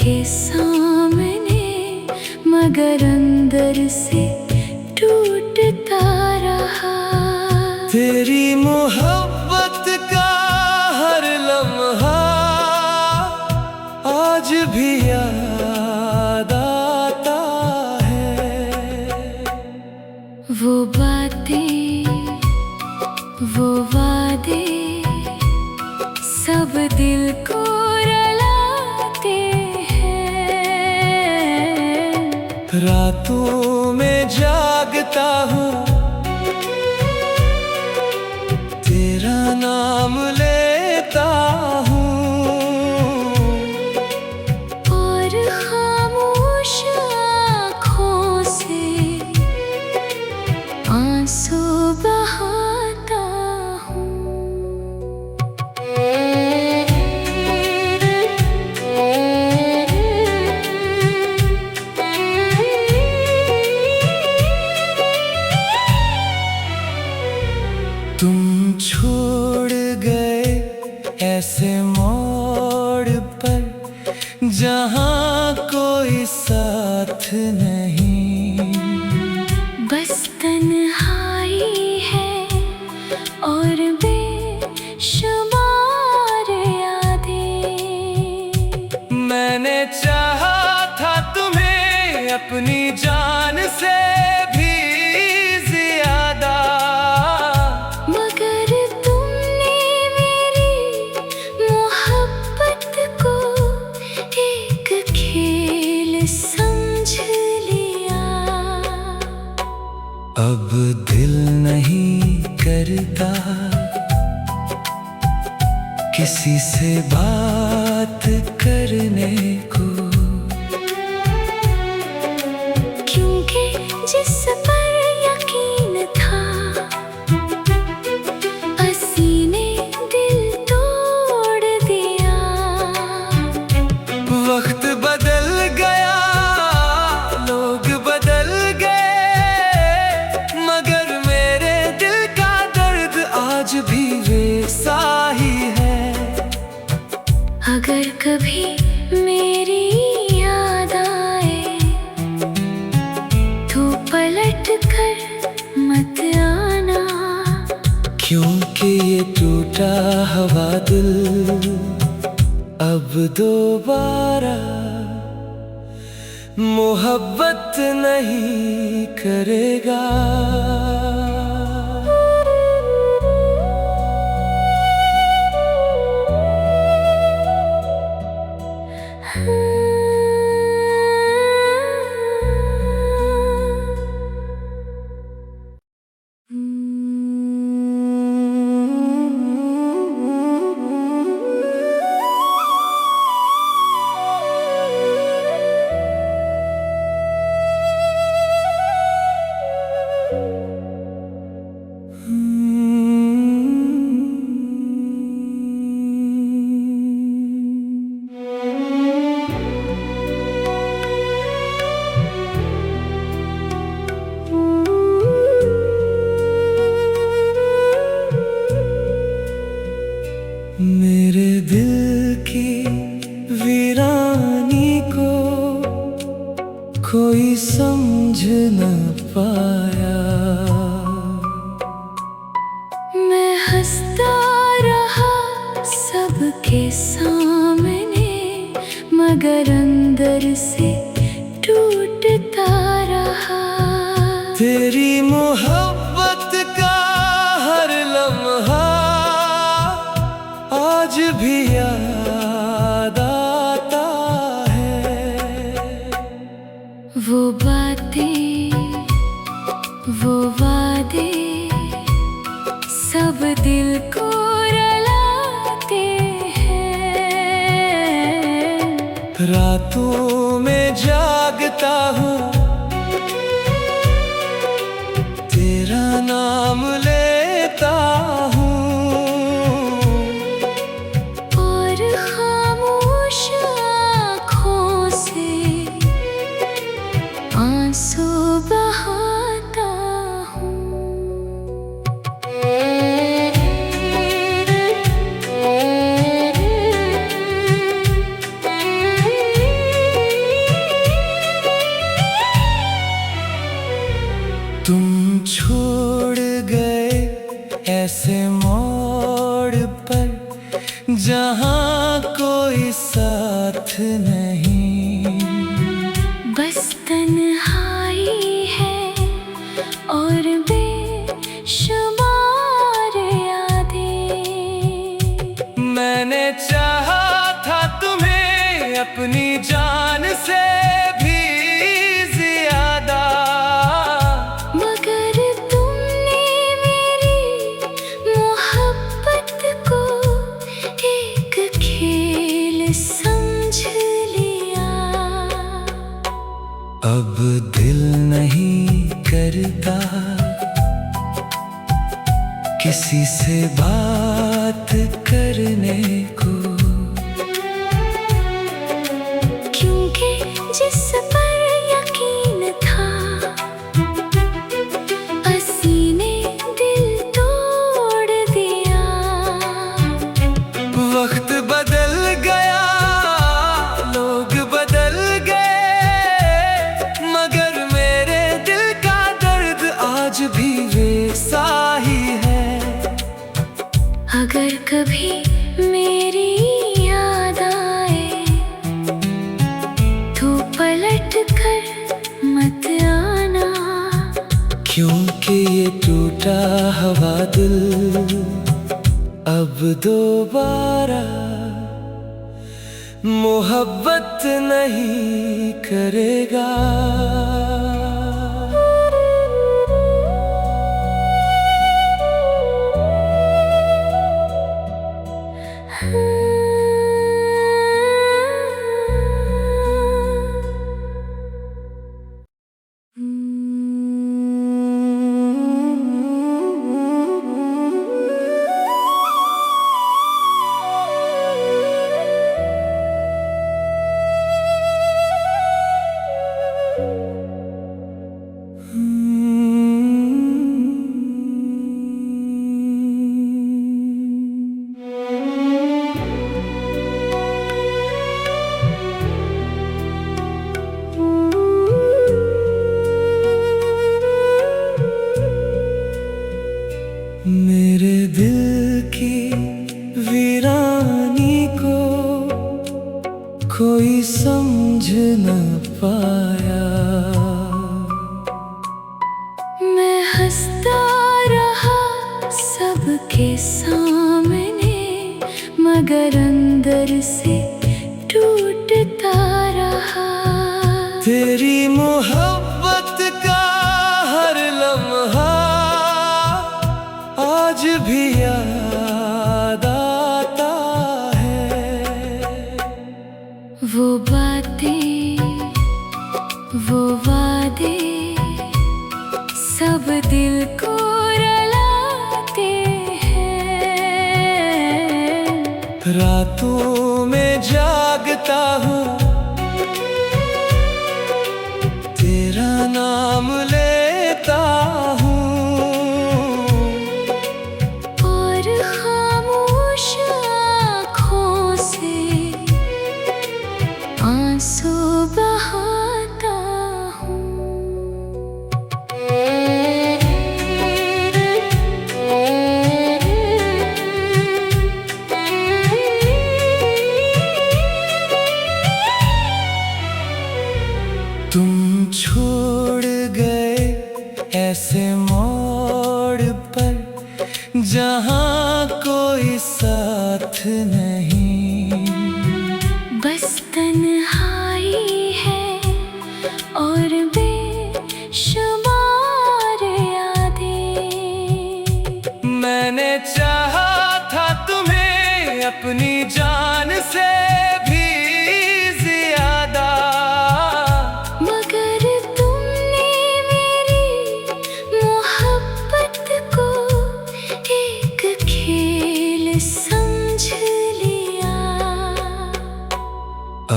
सबके सामने, मगर अंदर से टूटता रहा। तेरी मोहब्बत का हर लम्हा आज भी याद आता है। वो बातें, वो वादे, सब दिल को रुलाते हैं। रातों में जागता हूँ, तेरा नाम लेता हूँ, और खामोश आँखों से आंसू बहाता हूँ। तुम छोड़ गए ऐसे मोड़ पर, जहाँ कोई साथ नहीं। बस तन्हाई है और बेशुमार यादें। मैंने चाहा था तुम्हें अपनी जान से भी ज्यादा, मगर तुमने मेरी मोहब्बत को एक खेल समझ लिया। अब दिल नहीं करता किसी से बात करने को, क्योंकि जिस पर यकीन था, हंसी ने दिल तोड़ दिया। वक्त बदल गया, लोग बदल गए, मगर मेरे दिल का दर्द आज भी वैसा ही है। अगर कभी मेरी याद आए तो पलट कर मत आना, क्योंकि ये टूटा हुआ दिल अब दोबारा मोहब्बत नहीं करेगा। मेरे दिल की वीरानी को कोई समझ न पाया। मैं हंसता रहा सबके सामने, मगर अंदर से टूटता रहा। तेरी मोहब्बत का हर लम्हा आज भी याद आता है। वो बातें, वो वादे, सब दिल को रुलाते हैं। रातों में जागता हूँ, तेरा नाम लेता हूँ, और खामोश आँखों से आंसू बहाता हूँ। मोड़ पर जहाँ कोई साथ नहीं, बस तन्हाई है और बेशुमार यादें। मैंने चाहा था तुम्हें अपनी जान से भी ज्यादा, मगर तुमने मेरी मोहब्बत को एक खेल समझ लिया। अब दिल नहीं करता किसी से बात करने को, क्योंकि जिस पर यकीन था हंसी ने दिल तोड़ दिया। वक्त बदल गया, लोग बदल गए, मगर मेरे दिल का दर्द आज भी वैसा ही है। अगर कभी मेरी याद आए तो पलट कर मत आना, क्योंकि ये टूटा हुआ दिल अब दोबारा मोहब्बत नहीं करेगा। मेरे दिल की वीरानी को कोई समझ न पाया। मैं हंसता रहा सबके सामने, मगर अंदर से टूटता रहा। तेरी मोहब्बत का हर लम्हा आज भी याद आता है। वो बातें, वो वादे सब दिल को रुलाते हैं। रातों में जागता हूँ, तेरा नाम लेता हूँ, और खामोश आँखों से आंसू बहाता हूँ। तुम छोड़ गए ऐसे मोड़ पर जहाँ कोई साथ नहीं, बस तन्हाई है और बेशुमार यादें। मैंने चाहा था तुम्हें अपनी जान से भी ज्यादा, मगर तुमने मेरी मोहब्बत को एक खेल समझ लिया।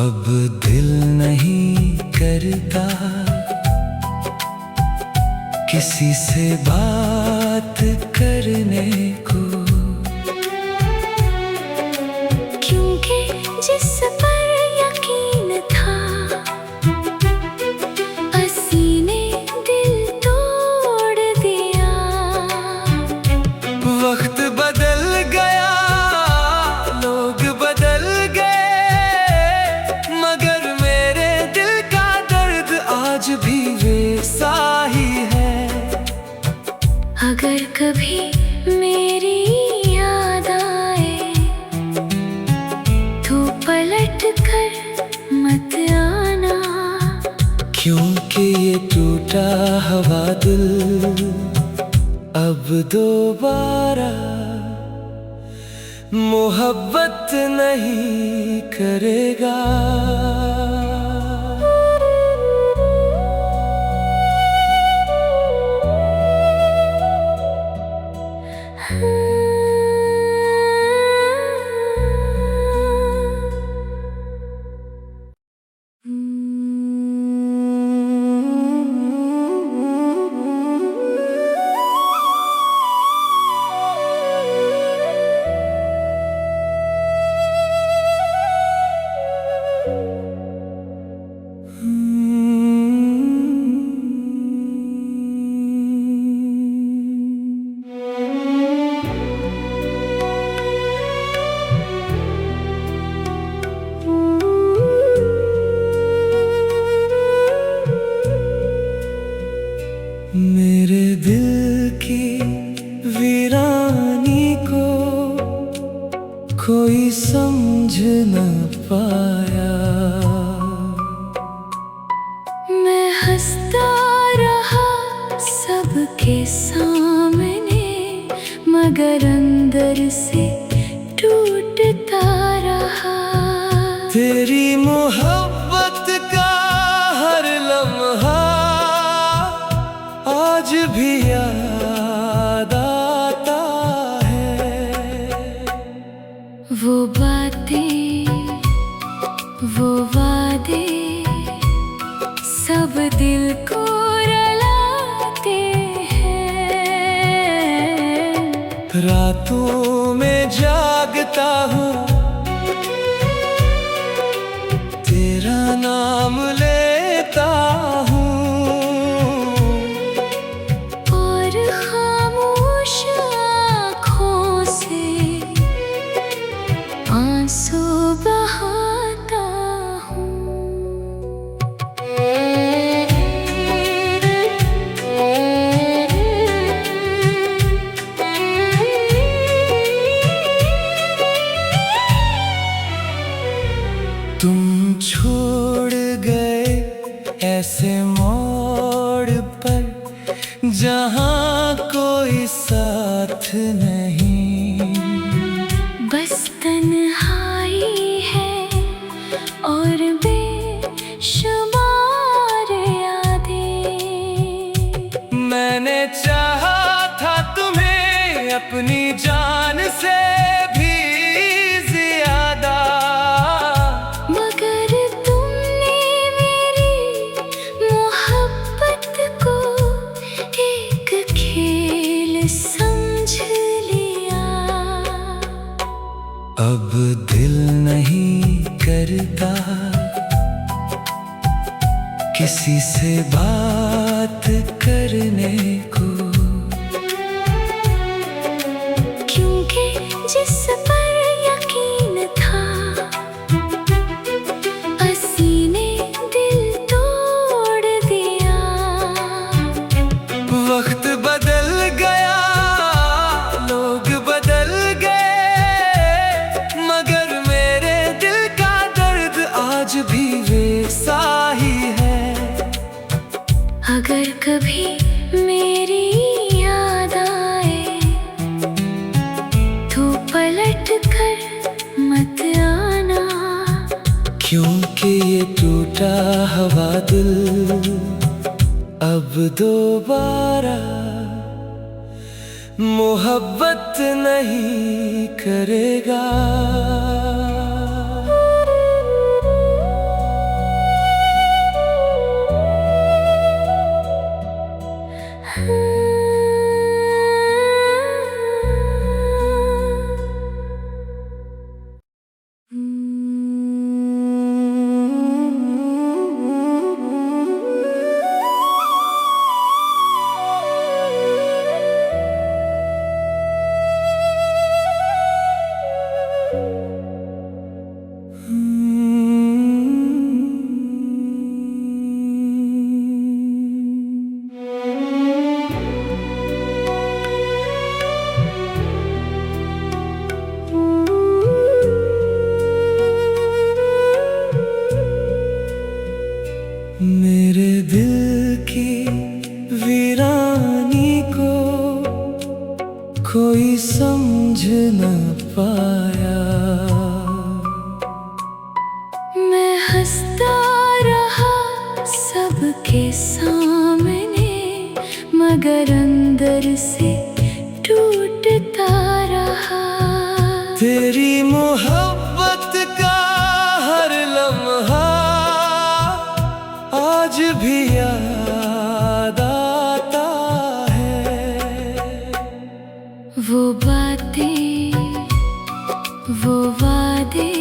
अब दिल नहीं करता किसी से बात करने को, क्योंकि जिस पर यकीन था हंसी ने दिल तोड़ दिया। वक्त बदल गया, दोबारा मोहब्बत नहीं करेगा। मेरे दिल की वीरानी को कोई समझ न पाया। मैं हंसता रहा सबके सामने, मगर अंदर से टूटता रहा। तेरी मोहब्बत का हर लम्हा आज भी याद आता है। वो बातें, वो वादे सब दिल को रुलाते हैं। रातों में जागता हूँ, तेरा नाम लेता हूँ, और खामोश आँखों से आंसू बहाता हूँ। तुम छोड़ गए ऐसे मोड़ पर जहाँ कोई साथ नहीं। बस तन्हाई है और बेशुमार यादें। मैंने चाहा था तुम्हें अपनी जान से भी ज्यादा, मगर तुमने मेरी मोहब्बत को एक खेल समझ लिया। अब दिल नहीं करता किसी से बात करने को, क्योंकि जिस पर यकीन था हंसी ने दिल तोड़ दिया। वक्त बदल गया, लोग बदल गए, मगर मेरे दिल का दर्द आज भी वैसा ही है। अगर कभी मेरी याद आए तो पलट कर मत आना, क्योंकि ये टूटा हुआ दिल अब दोबारा मोहब्बत नहीं करेगा। न पाया। मैं हंसता रहा सबके सामने, मगर अंदर से टूटता रहा। तेरी मोहब्बत का हर लम्हा आज भी याद आता है। वो बातें, वो वादे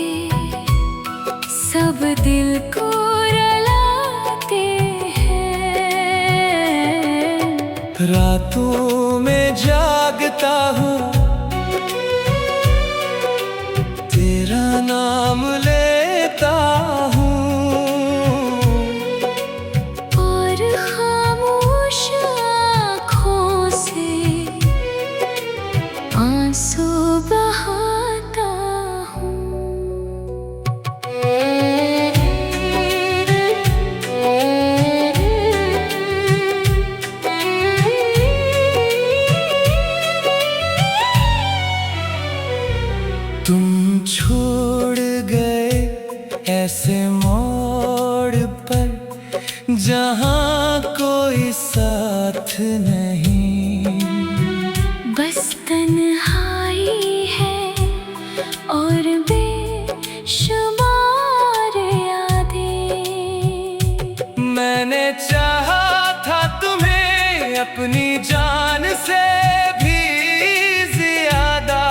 सब दिल को रुलाते हैं। रातों में जागता हूँ, तेरा नाम लेता हूँ, और खामोश आँखों से आंसू बहाता हूँ। तुम छोड़ गए ऐसे मोड़ पर जहाँ कोई साथ नहीं। बस तन्हाई है और बेशुमार यादें। मैंने चाहा था तुम्हें अपनी जान से भी ज्यादा,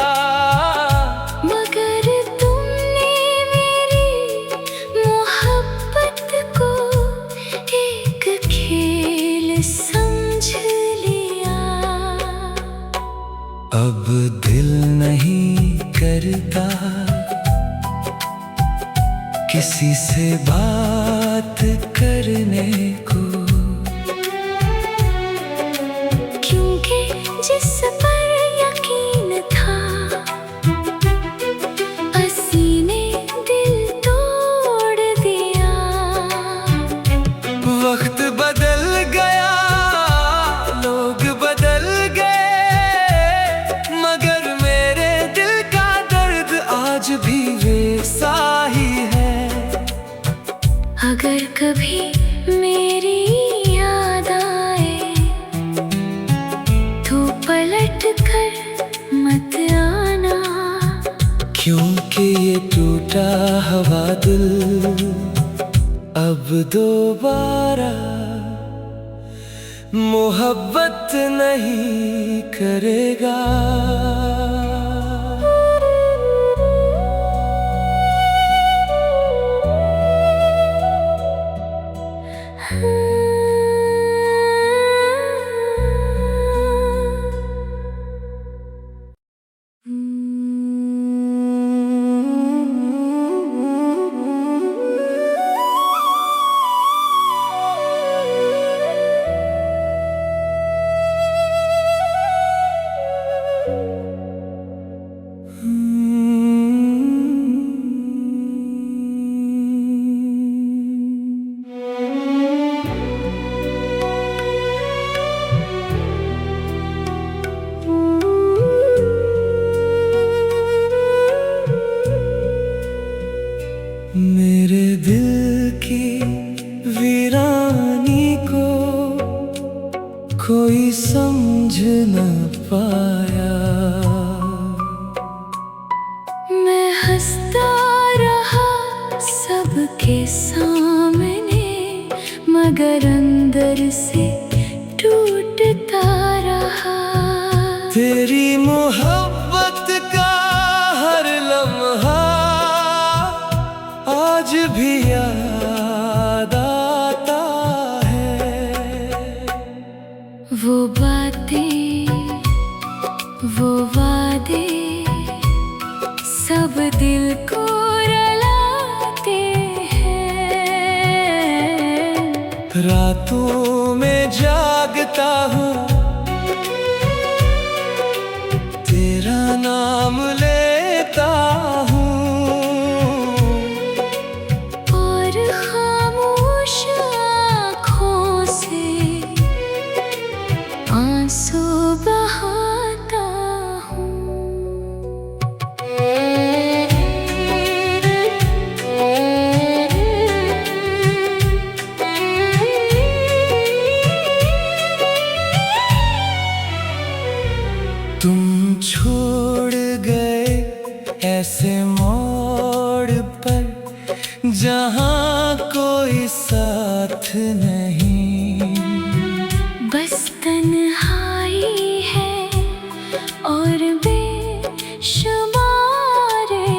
मगर तुमने मेरी मोहब्बत को एक खेल समझ लिया। अब दिल नहीं करता किसी से बात करने को, क्योंकि जिस पर यकीन था असी ने दिल तोड़ दिया। वक्त बदल गया, लोग बदल गए, मगर मेरे दिल का दर्द आज भी वैसा ही है। अगर कभी मेरी याद आए तो पलट कर मत आना, क्योंकि ये टूटा हुआ दिल अब दोबारा मोहब्बत नहीं करेगा। मेरे दिल की वीरानी को कोई समझ न पाया। मैं हंसता रहा सबके सामने, मगर अंदर से टूटता रहा। तेरी मोहब्बत का हर लम्हा आज भी याद आता है। वो बातें, वो वादे सब दिल को रुलाते हैं। रातों में जागता हूँ, तेरा नाम लेता हूँ, और खामोश आँखों से आंसू बहाता हूँ। ऐसे मोड़ पर जहाँ कोई साथ नहीं, बस तन्हाई है और बेशुमार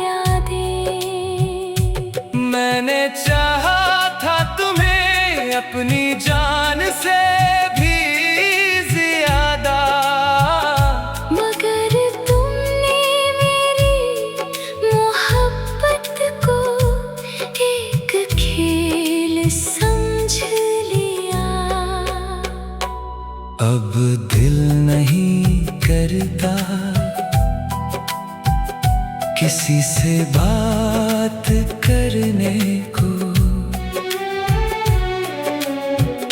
यादें। मैंने चाहा था तुम्हें अपनी जान से भी ज्यादा, मगर तुमने मेरी मोहब्बत को एक खेल समझ लिया। अब दिल नहीं करता किसी से बात करने को,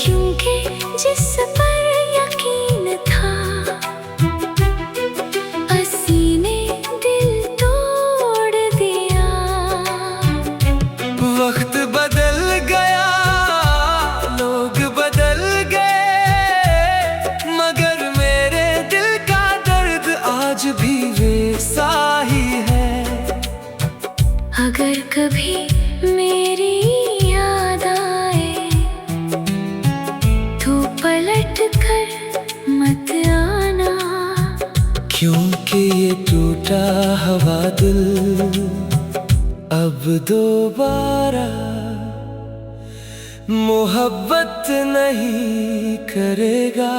क्योंकि जिस पर यकीन था हंसी ने दिल तोड़ दिया। वक्त बदल गया, लोग बदल गए, मगर मेरे दिल का दर्द आज भी वैसा ही है। अगर कभी मेरी याद आए तो पलट कर मत आना, क्योंकि ये टूटा हुआ दिल अब दोबारा मोहब्बत नहीं करेगा।